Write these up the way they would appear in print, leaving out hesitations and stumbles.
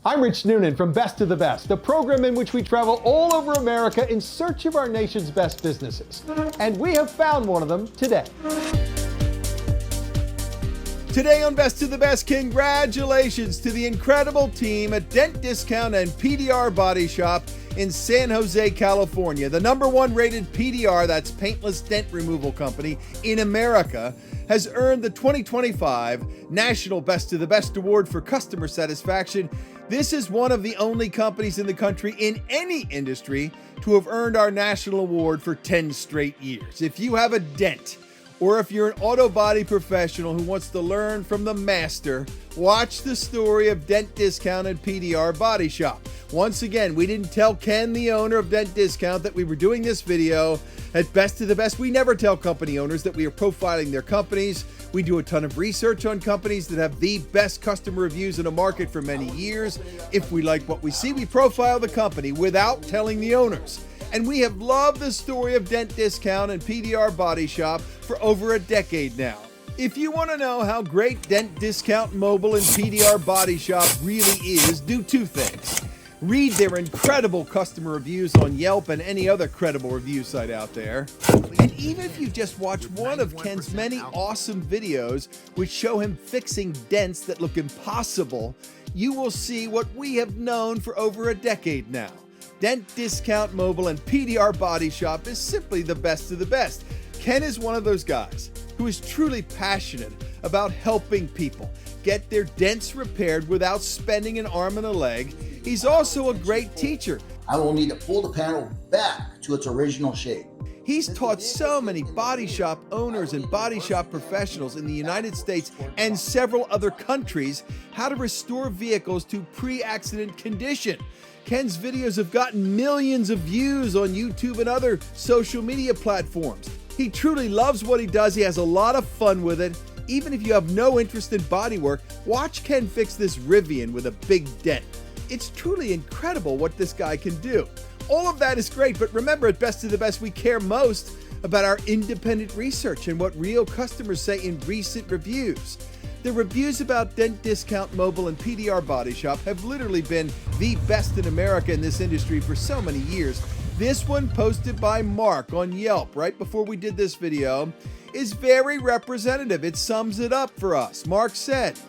I'm Rich Noonan from Best to the Best, the program in which we travel all over America in search of our nation's best businesses. And we have found one of them today. Today on Best to the Best, congratulations to the incredible team at Dent Discount and PDR Body Shop in San Jose, California. The #1 rated PDR, that's paintless dent removal company in America, has earned the 2025 National Best to the Best Award for Customer Satisfaction. This is one of the only companies in the country in any industry to have earned our national award for 10 straight years. If you have a dent, or if you're an auto body professional who wants to learn from the master, watch the story of Dent Discount and PDR Body Shop. Once again, we didn't tell Ken, the owner of Dent Discount, that we were doing this video at Best to the Best. We never tell company owners that we are profiling their companies. We do a ton of research on companies that have the best customer reviews in a market for many years. If we like what we see, we profile the company without telling the owners. And we have loved the story of Dent Discount and PDR Body Shop for over a decade now. If you want to know how great Dent Discount Mobile and PDR Body Shop really is, do two things. Read their incredible customer reviews on Yelp and any other credible review site out there. And even if you just watch one of Ken's many awesome videos which show him fixing dents that look impossible, you will see what we have known for over a decade now. Dent Discount Mobile and PDR Body Shop is simply the best of the best. Ken is one of those guys who is truly passionate about helping people get their dents repaired without spending an arm and a leg. He's also a great teacher. I will need to pull the panel back to its original shape. He's taught so many body shop owners and body shop professionals in the United States and several other countries how to restore vehicles to pre-accident condition. Ken's videos have gotten millions of views on YouTube and other social media platforms. He truly loves what he does. He has a lot of fun with it. Even if you have no interest in bodywork, watch Ken fix this Rivian with a big dent. It's truly incredible what this guy can do. All of that is great, but remember, at Best of the Best, we care most about our independent research and what real customers say in recent reviews. The reviews about Dent Discount Mobile and PDR Body Shop have literally been the best in America in this industry for so many years. This one, posted by Mark on Yelp right before we did this video, is very representative. It sums it up for us. Mark said,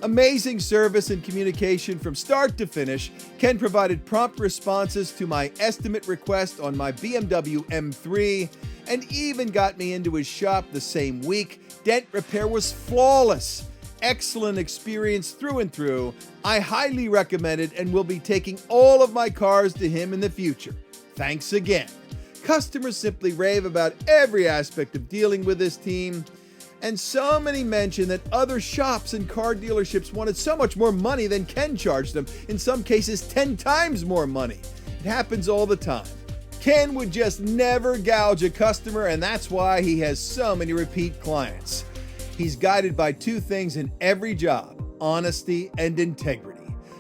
"Amazing service and communication from start to finish. Ken provided prompt responses to my estimate request on my BMW M3 and even got me into his shop the same week. Dent repair was flawless. Excellent experience through and through. I highly recommend it and will be taking all of my cars to him in the future. Thanks again." Customers simply rave about every aspect of dealing with this team. And so many mention that other shops and car dealerships wanted so much more money than Ken charged them, in some cases 10 times more money. It happens all the time. Ken would just never gouge a customer, and that's why he has so many repeat clients. He's guided by two things in every job: honesty and integrity.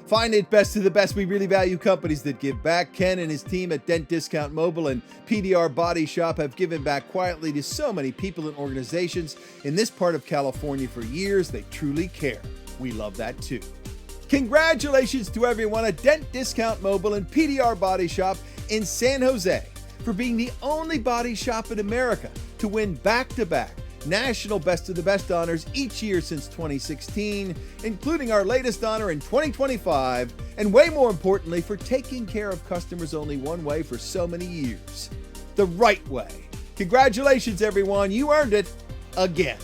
Find it Best to the Best. We really value companies that give back. Ken and his team at Dent Discount Mobile and PDR Body Shop have given back quietly to so many people and organizations in this part of California for years. They truly care. We love that too. Congratulations to everyone at Dent Discount Mobile and PDR Body Shop in San Jose for being the only body shop in America to win back-to-back National Best of the Best honors each year since 2016, including our latest honor in 2025, and way more importantly, for taking care of customers only one way for so many years: the right way. Congratulations, everyone. You earned it again.